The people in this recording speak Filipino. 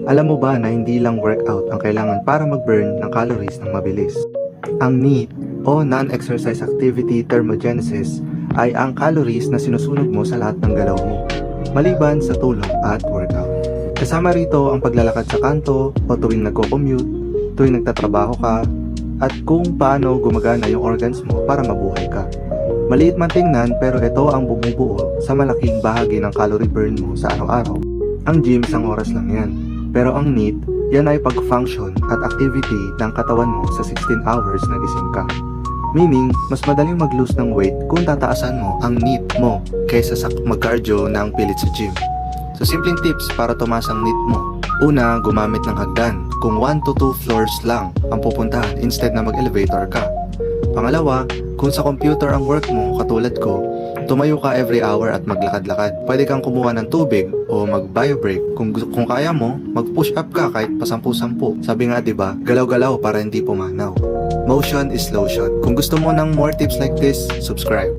Alam mo ba na hindi lang workout ang kailangan para mag-burn ng calories ng mabilis? Ang NEAT o Non-Exercise Activity Thermogenesis ay ang calories na sinusunog mo sa lahat ng galaw mo, maliban sa tulog at workout. Kasama rito ang paglalakad sa kanto o tuwing nagko-commute, tuwing nagtatrabaho ka, at kung paano gumagana yung organs mo para mabuhay ka. Maliit man tingnan pero ito ang bumubuo sa malaking bahagi ng calorie burn mo sa araw-araw. Ang gym isang oras lang yan. Pero ang NEAT, yan ay pag-function at activity ng katawan mo sa 16 hours na gising ka. Meaning, mas madaling mag-lose ng weight kung tataasan mo ang NEAT mo kaysa sa mag-cardio na ang pilit sa gym. So simpleng tips para tumaas ang NEAT mo. Una, gumamit ng hagdan kung 1 to 2 floors lang ang pupuntahan instead na mag-elevator ka. Pangalawa, kung sa computer ang work mo katulad ko, tumayo ka every hour at maglakad-lakad. Pwede kang kumuha ng tubig o mag-bio break. Kung kaya mo, mag-push up ka kahit pa 10-10. Sabi nga 'di ba, galaw-galaw para hindi pumanaw. Motion is lotion. Kung gusto mo ng more tips like this, subscribe.